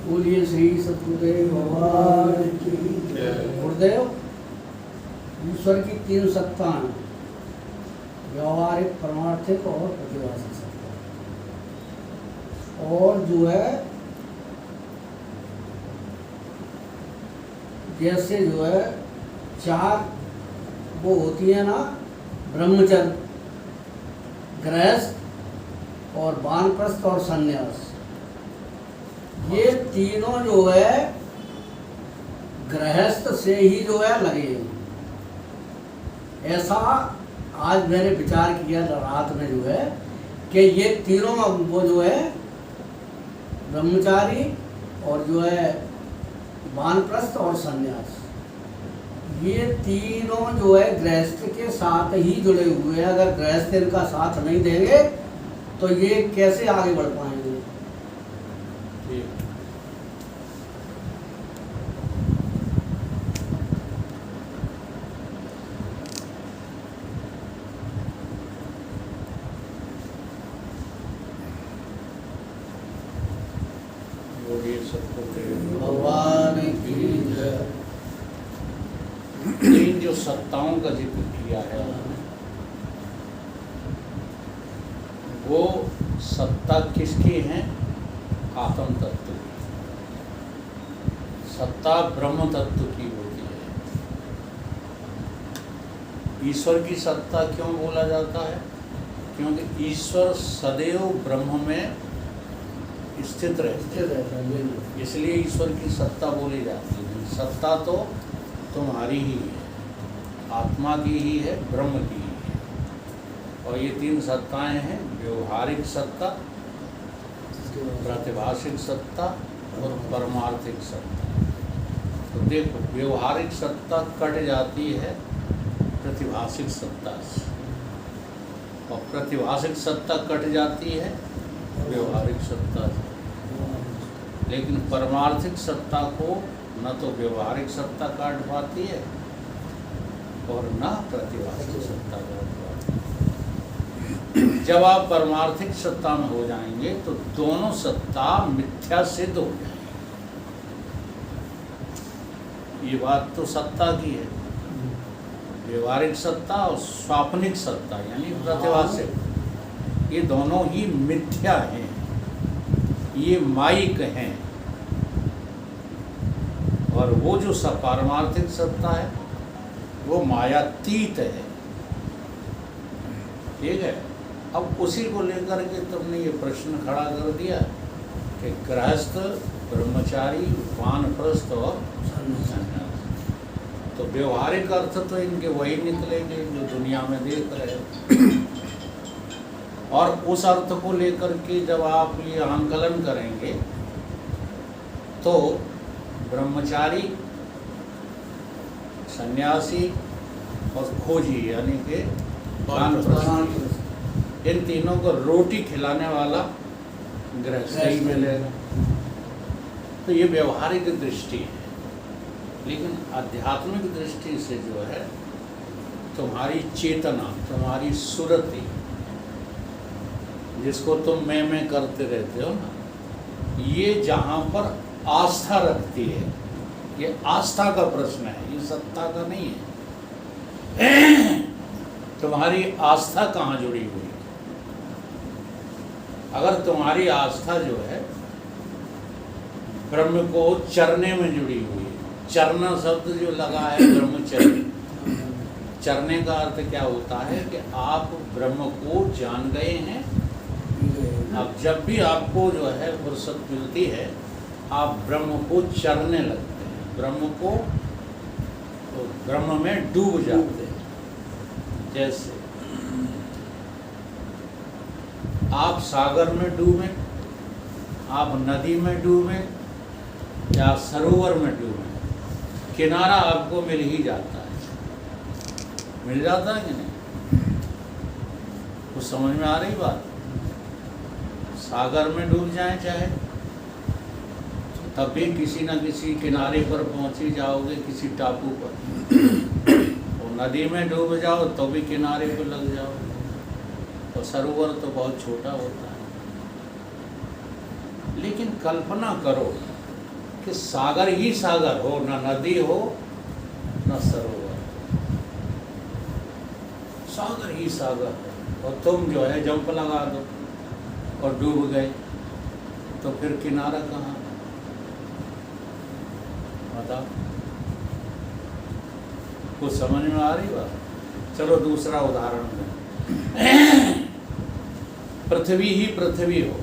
बोलिए श्री सतगुरुदेव भगवान की गुरुदेव। ईश्वर की तीन सत्ता हैं, व्यवहारिक, परमार्थिक और प्रतिभाषिक सत्ता। और जो है जैसे जो है चार वो होती है ना, ब्रह्मचर्य, गृहस्थ और वानप्रस्थ और संन्यास। ये तीनों जो है गृहस्थ से ही जो है लगे हैं। ऐसा आज मैंने विचार किया रात में जो है कि ये तीनों वो जो है ब्रह्मचारी और जो है वानप्रस्थ और संन्यास, ये तीनों जो है गृहस्थ के साथ ही जुड़े हुए हैं। अगर गृहस्थ इनका साथ नहीं देंगे तो ये कैसे आगे बढ़ पाएंगे। भगवान की जय। तीन जो सत्ताओं का जिक्र किया है वो सत्ता किसकी है? आत्म तत्व की। सत्ता ब्रह्म तत्व की होती है। ईश्वर की सत्ता क्यों बोला जाता है? क्योंकि ईश्वर सदैव ब्रह्म में स्थित रहते हैं, इसलिए ईश्वर की सत्ता बोली जाती है। सत्ता तो तुम्हारी ही है, आत्मा की ही है, ब्रह्म की ही है। और ये तीन सत्ताएं हैं, व्यवहारिक सत्ता, प्रातिभाषिक सत्ता और परमार्थिक सत्ता। तो देखो, व्यवहारिक सत्ता कट जाती है प्रतिभाषिक सत्ता से, और प्रतिभाषिक सत्ता कट जाती है व्यवहारिक सत्ता से। लेकिन परमार्थिक सत्ता को न तो व्यवहारिक सत्ता काट पाती है और न प्रतिभाषिक सत्ता काट पाती है। जब आप परमार्थिक सत्ता में हो जाएंगे तो दोनों सत्ता मिथ्या सिद्ध हो जाएगी। ये बात तो सत्ता की है, व्यवहारिक सत्ता और स्वाप्निक सत्ता यानी प्रतिभाषिक, ये दोनों ही मिथ्या हैं, ये माइक हैं। और वो जो पारमार्थिक सत्ता है वो मायातीत है। ठीक है। अब उसी को लेकर के तुमने ये प्रश्न खड़ा कर दिया कि गृहस्थ, ब्रह्मचारी, वानप्रस्थ और संन्यास। तो व्यवहारिक अर्थ तो इनके वही निकलेंगे जो दुनिया में देख रहे हो। और उस अर्थ को लेकर के जब आप ये आंकलन करेंगे तो ब्रह्मचारी, सन्यासी और खोजी यानी कि वानप्रस्थ, इन तीनों को रोटी खिलाने वाला गृहस्थ ही मिलेगा। तो ये व्यवहारिक दृष्टि है। लेकिन आध्यात्मिक दृष्टि से जो है तुम्हारी चेतना, तुम्हारी सुरति, जिसको तुम मैं करते रहते हो ना, ये जहाँ पर आस्था रखती है, ये आस्था का प्रश्न है, ये सत्ता का नहीं है। तुम्हारी आस्था कहाँ जुड़ी हुई है? अगर तुम्हारी आस्था जो है ब्रह्म को चरने में जुड़ी हुई है, चरना शब्द जो लगा है ब्रह्मचर्य, चरने का अर्थ क्या होता है कि आप ब्रह्म को जान गए हैं। अब जब भी आपको जो है फुर्सत मिलती है आप ब्रह्म को चरने लगते हैं, ब्रह्म को तो ब्रह्म में डूब जाते हैं। जैसे आप सागर में डूबे, आप नदी में डूबे या सरोवर में डूबे, किनारा आपको मिल ही जाता है। मिल जाता है कि नहीं? कुछ समझ में आ रही बात? सागर में डूब जाए चाहे, तब भी किसी न किसी किनारे पर पहुंच ही जाओगे, किसी टापू पर। और नदी में डूब जाओ तो भी किनारे पर लग जाओगे। और सरोवर तो बहुत छोटा होता है। लेकिन कल्पना करो कि सागर ही सागर हो, न नदी हो न सरोवर, सागर ही सागर हो, और तुम जो है जंप लगा दो और डूब गए, तो फिर किनारा कहाँ? बताओ, कुछ समझ में आ रही बात? चलो दूसरा उदाहरण दें। पृथ्वी ही पृथ्वी हो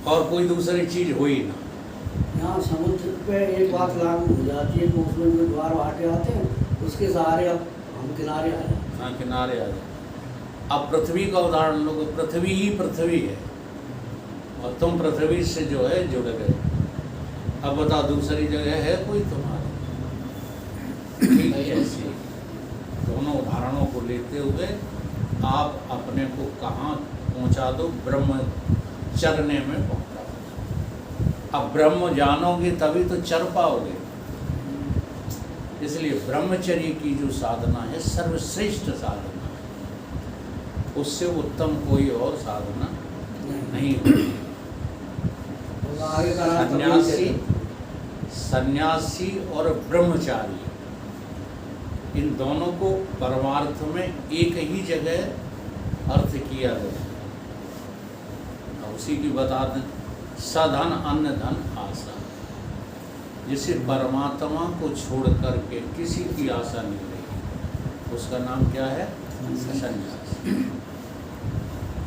और कोई दूसरी चीज हो ही ना। यहाँ समुद्र पे एक बात लागू हो जाती है कि उसमें जो ज्वार भाटे आते हैं उसके सहारे अब हम किनारे आ जाते हैं। हाँ, किनारे आ जाए। अब पृथ्वी का उदाहरण लो, पृथ्वी ही पृथ्वी है और तुम पृथ्वी से जो है जुड़ गए। अब बताओ दूसरी जगह है कोई तुम्हारी? ठीक है, ऐसे दोनों उदाहरणों को लेते हुए आप अपने को कहाँ पहुँचा दो? ब्रह्म चरने में पहुँचा दो। अब ब्रह्म जानोगे तभी तो चर पाओगे। इसलिए ब्रह्मचर्य की जो साधना है सर्वश्रेष्ठ साधना है, उससे उत्तम कोई और साधना नहीं होती। तो आगे का रास्ता सन्यासी, वही सन्यासी और ब्रह्मचारी, इन दोनों को परमार्थ में एक ही जगह अर्थ किया गया। अब उसी की बता दें, सधन अन्न धन आशा, जिसे परमात्मा को छोड़ करके किसी की आशा नहीं रही, उसका नाम क्या है? सन्यासी।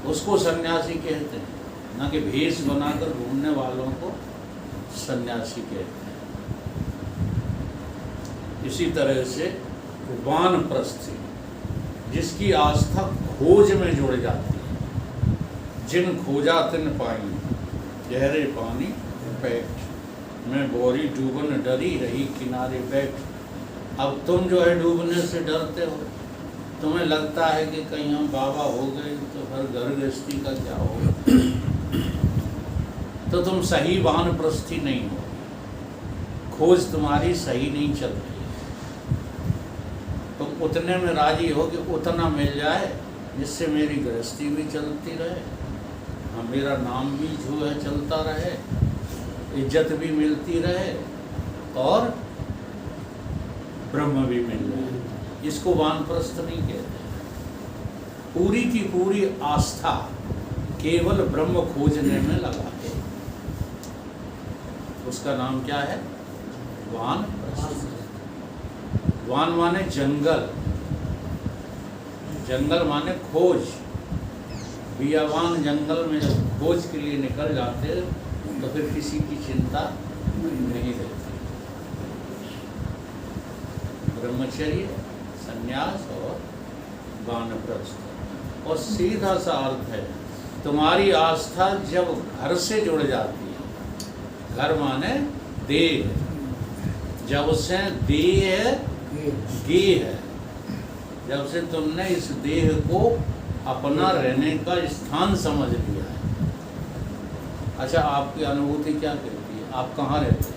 उसको सन्यासी कहते हैं, ना कि भेष बनाकर घूमने वालों को सन्यासी कहते हैं। इसी तरह से वानप्रस्थी, जिसकी आस्था खोज में जुड़ जाती है। जिन खोजा तिन पाई, गहरे पानी पैठ, मैं बोरी डूबन डरी रही किनारे बैठ। अब तुम जो है डूबने से डरते हो, तुम्हें लगता है कि कहीं हम बाबा हो गए तो हर घर गृहस्थी का क्या होगा, तो तुम सही वानप्रस्थी नहीं हो, खोज तुम्हारी सही नहीं चल रही। तुम उतने में राजी हो कि उतना मिल जाए जिससे मेरी गृहस्थी भी चलती रहे, हाँ मेरा नाम भी जो है चलता रहे, इज्जत भी मिलती रहे और ब्रह्म भी मिल जाए। इसको वानप्रस्थ नहीं कहते। पूरी की पूरी आस्था केवल ब्रह्म खोजने में लगा के, उसका नाम क्या है? वानप्रस्थ। वान माने जंगल, जंगल माने खोज। बियावान जंगल में जब खोज के लिए निकल जाते तो फिर किसी की चिंता नहीं रहती। ब्रह्मचर्य, संन्यास और वानप्रस्थ। और सीधा सा अर्थ है, तुम्हारी आस्था जब घर से जुड़ जाती है, घर माने देह, जब से देह गेह है, जब से तुमने इस देह को अपना रहने का स्थान समझ लिया है। अच्छा, आपकी अनुभूति क्या कहती है? आप कहाँ रहते हैं?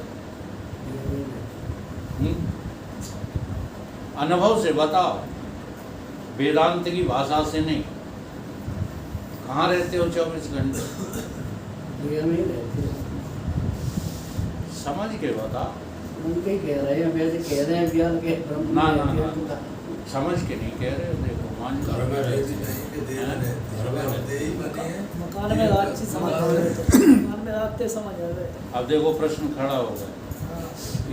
अनुभव से बताओ, वेदांत की भाषा से नहीं। कहाँ रहते हो 24 घंटे? समझ के बताओ। उनके कह रहे हैं, वैसे कह रहे हैं ज्ञान के ब्रह्म ना, में ना, है, ना। समझ के नहीं कह रहे हो। देखो मान घर में रहती नहीं कि देह में रहती, घर में रहते ही बने हैं। मकान में रात समझ आ रहे थे, मकान में रात समझ आ रहे थे। अब देखो प्रश्न खड़ा हो गया,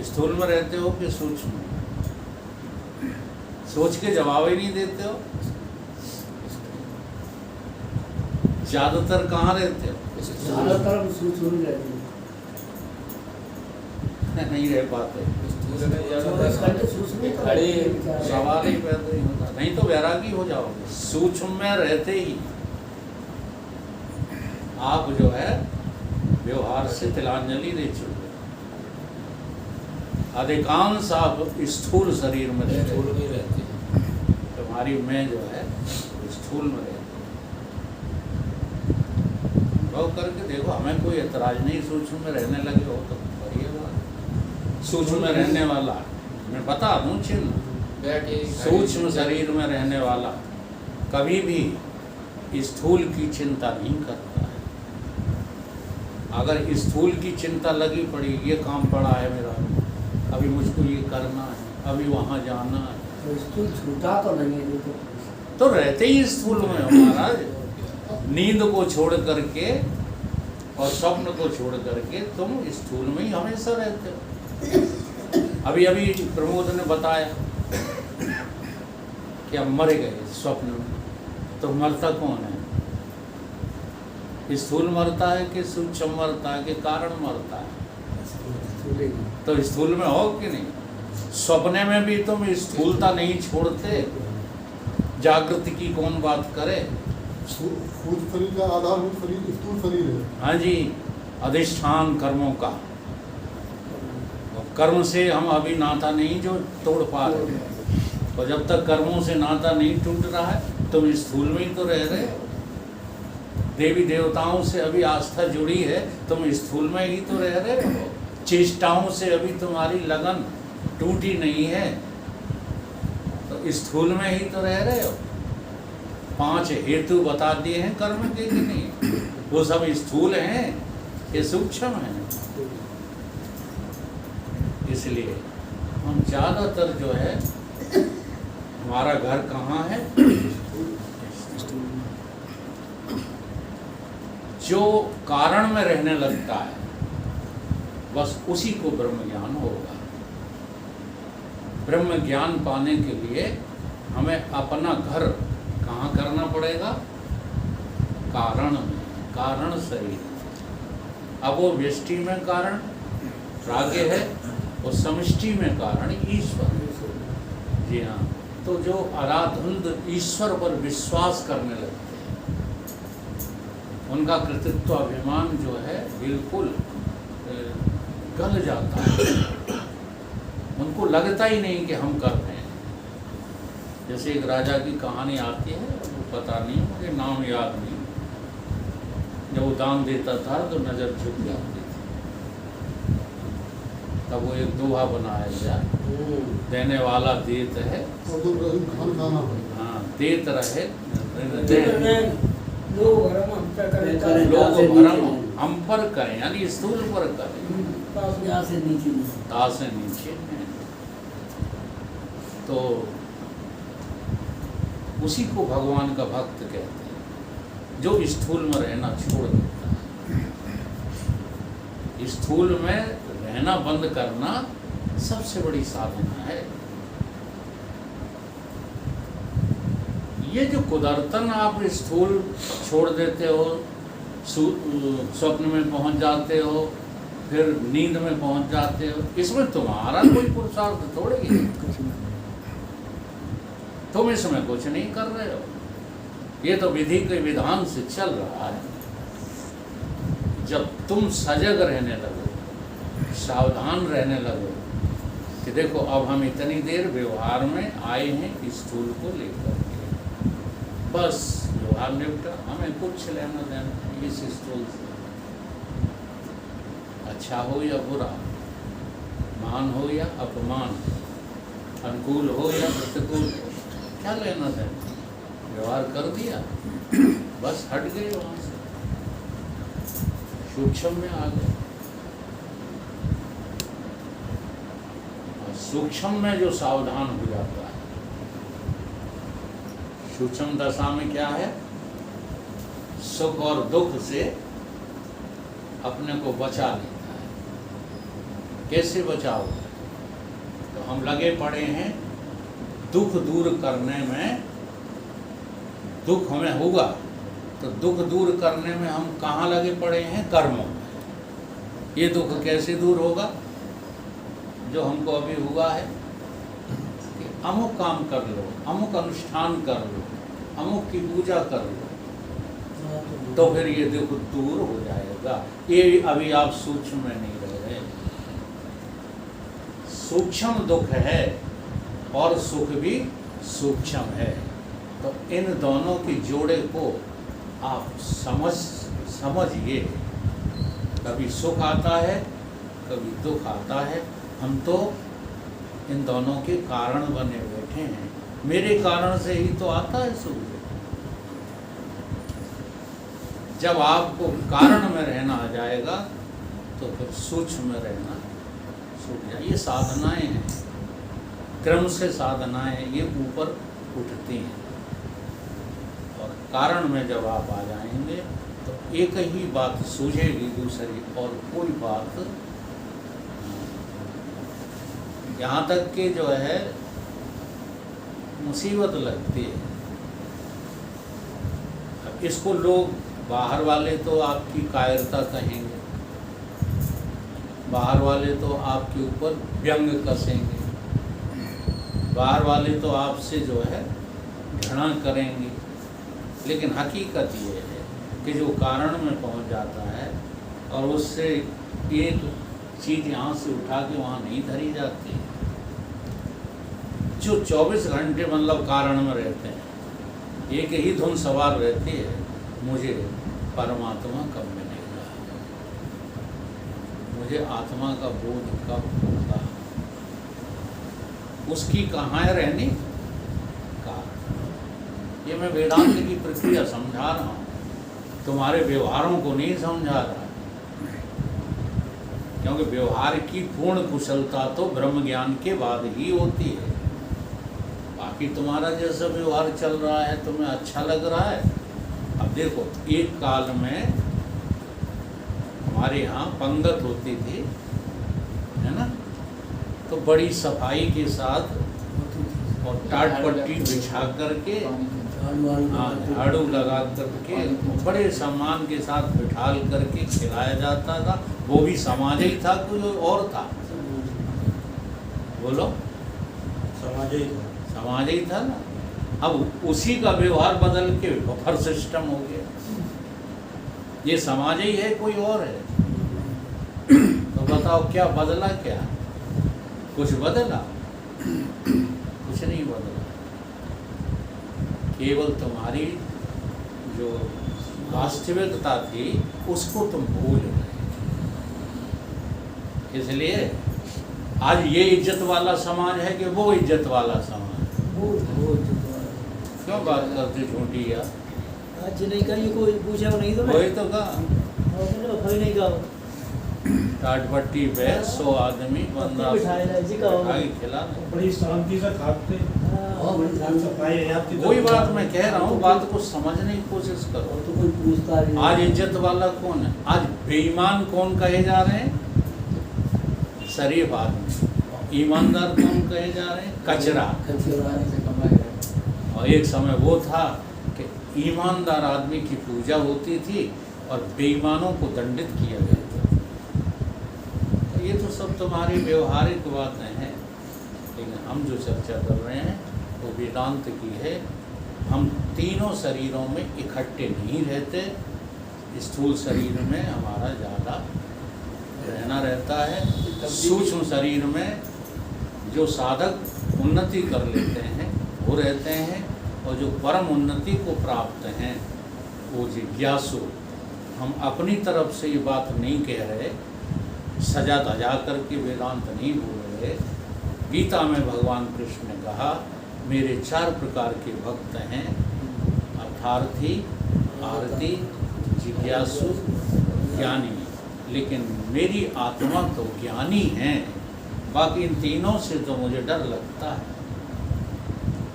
स्थूल में रहते हो कि सूक्ष्म में? सोच के जवाब ही नहीं देते हो। ज्यादातर कहाँ रहते हो? ज्यादातर हम सूक्ष्म रहते हैं। नहीं रह पाते। सवाल ही पैदा नहीं होता, नहीं तो वैरागी हो जाओगे। सूक्ष्म में रहते ही आप जो है व्यवहार से तिलांजलि दे चुके। अधिकांश आप स्थूल शरीर में रहते हैं। तुम्हारी मैं जो है स्थूल में रहती है। अनुभव करके देखो, हमें कोई एतराज नहीं। सूक्ष्म में रहने लगे हो तो बढ़िया बात। सूक्ष्म में रहने वाला, मैं बता दूं चिन्ह, सूक्ष्म शरीर में रहने वाला कभी भी स्थूल की चिंता नहीं करता है। अगर स्थूल की चिंता लगी पड़ी, ये काम पड़ा है मेरा, अभी मुझको ये करना है, अभी वहाँ जाना है, तो स्थूल छूटा तो नहीं है देखो। तो रहते ही स्थूल में हो महाराज। नींद को छोड़ करके और स्वप्न को छोड़ करके तुम स्थूल में ही हमेशा रहते हो। अभी अभी प्रमोद ने बताया कि अब मर गए स्वप्न में, तो मरता कौन है? स्थूल मरता है कि सूक्ष्म मरता है कि कारण मरता है? स्थूल ही। तो स्थूल में हो कि नहीं? सपने में भी तुम स्थूलता नहीं छोड़ते, जागृति की कौन बात करे? स्थूल शरीर का आधारभूत शरीर स्थूल शरीर है। हाँ जी, अधिष्ठान कर्मों का। और कर्म से हम अभी नाता नहीं जो तोड़ पा रहे हैं, और जब तक कर्मों से नाता नहीं टूट रहा है तुम स्थूल में ही तो रह रहे हो। देवी देवताओं से अभी आस्था जुड़ी है, तुम स्थूल में ही तो रह रहे हो। चेष्टाओं से अभी तुम्हारी लगन टूटी नहीं है, तो स्थूल में ही तो रह रहे हो। 5 हेतु बता दिए हैं कर्म के कि नहीं? वो सब स्थूल हैं, ये सूक्ष्म हैं। इसलिए हम ज़्यादातर जो है, हमारा घर कहाँ है? जो कारण में रहने लगता है बस उसी को ब्रह्म ज्ञान होगा। ब्रह्म ज्ञान पाने के लिए हमें अपना घर कहाँ करना पड़ेगा? कारण में, कारण शरीर। अब वो व्यष्टि में कारण प्राज्ञ है और समष्टि में कारण ईश्वर। जी हाँ, तो जो आराधुंद ईश्वर पर विश्वास करने लगते हैं, उनका कृतित्व अभिमान जो है बिल्कुल गल जाता है। उनको लगता ही नहीं कि हम कर रहे हैं। जैसे एक राजा की कहानी आती है, वो पता नहीं, मुझे नाम याद नहीं। जब वो दान देता था तो नज़र झुक जाती थी। तब वो एक दोहा बनाया गया, देने वाला देत है, अब्दुल रहीम खान खाना है। हाँ, देत रहे, लोग भरम हम पे करें, लोग भरम हम पर करें, यानी स्थूल पर करें, यहाँ से नीचे नहीं। ता से नीचे हैं। तो उसी को भगवान का भक्त कहते हैं, जो स्थूल में रहना छोड़ देता है। स्थूल में रहना बंद करना सबसे बड़ी साधना है। ये जो कुदरतन आप स्थूल छोड़ देते हो, स्वप्न में पहुंच जाते हो, फिर नींद में पहुंच जाते हो, इसमें तुम्हारा कोई पुरुषार्थ थोड़े ही है। तुम इसमें कुछ नहीं कर रहे हो, ये तो विधि के विधान से चल रहा है। जब तुम सजग रहने लगो, सावधान रहने लगो कि देखो अब हम इतनी देर व्यवहार में आए हैं स्थूल को लेकर के, बस व्यवहार निपटा, हमें कुछ लेना देना इस स्थूल से। अच्छा हो या बुरा, मान हो या अपमान, अनुकूल हो या प्रतिकूल, क्या लेना देना? व्यवहार कर दिया, बस हट गए वहाँ से, सूक्ष्म में आ गए। और सूक्ष्म में जो सावधान हो जाता है, सूक्ष्म दशा में क्या है? सुख और दुख से अपने को बचा लेता है। कैसे बचाओ? तो हम लगे पड़े हैं दुख दूर करने में। दुख हमें हुआ तो दुख दूर करने में हम कहाँ लगे पड़े हैं? कर्मों में। ये दुख कैसे दूर होगा? जो हमको अभी हुआ है कि अमुक काम कर लो, अमुक अनुष्ठान कर लो, अमुक की पूजा कर लो, तो फिर ये दुख दूर हो जाएगा। ये अभी आप सूक्ष्म में नहीं रह रहे। सूक्ष्म दुख है और सुख भी सूक्ष्म है, तो इन दोनों की जोड़े को आप समझिए। कभी सुख आता है, कभी दुख आता है। हम तो इन दोनों के कारण बने बैठे हैं। मेरे कारण से ही तो आता है सुख। जब आपको कारण में रहना आ जाएगा तो फिर सूक्ष्म में रहना छूट जाए। ये साधनाएं हैं, क्रम से साधनाएं ये ऊपर उठती हैं, और कारण में जब आप आ जाएंगे तो एक ही बात सूझेगी, दूसरी और कोई बात, यहाँ तक कि जो है मुसीबत लगती है। अब इसको लोग बाहर वाले तो आपकी कायरता कहेंगे, बाहर वाले तो आपके ऊपर व्यंग कसेंगे, बाहर वाले तो आपसे जो है घृणा करेंगे, लेकिन हकीकत ये है कि जो कारण में पहुंच जाता है और उससे एक चीज़ यहाँ से उठा के वहाँ नहीं धरी जाती, जो 24 घंटे मतलब कारण में रहते हैं, एक ही धुन सवार रहती है, मुझे परमात्मा कब मिलेगा, मुझे आत्मा का बोध कब होगा, उसकी कहाँ है रहने का। ये मैं वेदांत की प्रक्रिया समझा रहा हूँ, तुम्हारे व्यवहारों को नहीं समझा रहा, क्योंकि व्यवहार की पूर्ण कुशलता तो ब्रह्म ज्ञान के बाद ही होती है। बाकी तुम्हारा जैसा व्यवहार चल रहा है, तुम्हें अच्छा लग रहा है। अब देखो, एक काल में हमारे यहाँ पंगत होती थी, है ना, तो बड़ी सफाई के साथ और टाट पट्टी बिछा करके, हाँ, झाड़ू लगा करके बड़े सम्मान के साथ बिठाल करके खिलाया जाता था। वो भी समाज ही था, कोई और था? बोलो, समाज ही था। समाज ही था ना। अब उसी का व्यवहार बदल के बफर सिस्टम हो गया। ये समाज ही है, कोई और है? तो बताओ क्या बदला? क्या कुछ बदला? कुछ नहीं बदला। केवल तुम्हारी जो वास्तविकता थी उसको तुम भूल गए। इसलिए आज ये इज्जत वाला समाज है कि वो इज्जत वाला समाज? क्यों बात करते झूठी यार? आज नहीं कहीं कोई पूछा नहीं तो वही तो कहा, कोई नहीं कहा। टाटपट्टी पे 100 आदमी बंदा खिला। बड़ी शांति से खाते, सफाई है आपकी। वही बात मैं कह रहा हूँ, बात को समझने की कोशिश करो। तो कोई पूछता नहीं। आज इज्जत वाला कौन है? आज बेईमान कौन कहे जा रहे हैं? शरीफ आदमी। ईमानदार कौन कहे जा रहे हैं? कचरा। और एक समय वो था कि ईमानदार आदमी की पूजा होती थी और बेईमानों को दंडित किया गया था। तो ये तो सब तुम्हारी व्यवहारिक बातें हैं, लेकिन हम जो चर्चा कर रहे हैं वो वेदांत की है। हम तीनों शरीरों में इकट्ठे नहीं रहते। स्थूल शरीर में हमारा ज़्यादा रहना रहता है। सूक्ष्म शरीर में जो साधक उन्नति कर लेते हैं वो रहते हैं, और जो परम उन्नति को प्राप्त हैं वो जिज्ञासु। हम अपनी तरफ से ये बात नहीं कह रहे, सजा धजा करके वेदांत नहीं बोल रहे। गीता में भगवान कृष्ण ने कहा, मेरे 4 प्रकार के भक्त हैं, अर्थार्थी, आरती, जिज्ञासु, ज्ञानी। लेकिन मेरी आत्मा तो ज्ञानी है, बाकी इन तीनों से तो मुझे डर लगता है।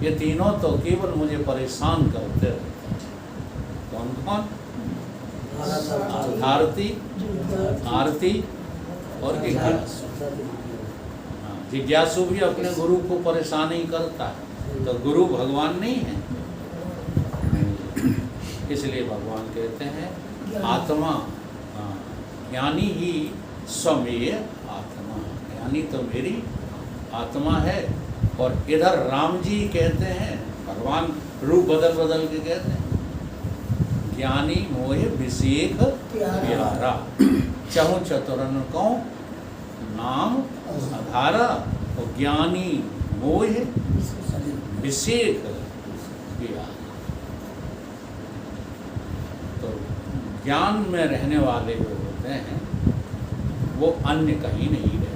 ये तीनों तो केवल मुझे परेशान करते रहते हैं। कौन कौन? आरती, आरती और जिज्ञासु। जिज्ञासु भी अपने गुरु को परेशान ही करता है, तो गुरु भगवान नहीं है। इसलिए भगवान कहते हैं आत्मा, ज्ञानी ही स्वमेय आत्मा, ज्ञानी तो मेरी आत्मा है। और इधर राम जी कहते हैं, भगवान रूप बदल बदल के कहते हैं, ज्ञानी मोहे विषेक प्यारा, चहु चतुरन को नाम आधारा। और ज्ञानी मोहे विषेक प्यारा। तो ज्ञान में रहने वाले जो होते हैं वो अन्य कहीं नहीं रहते।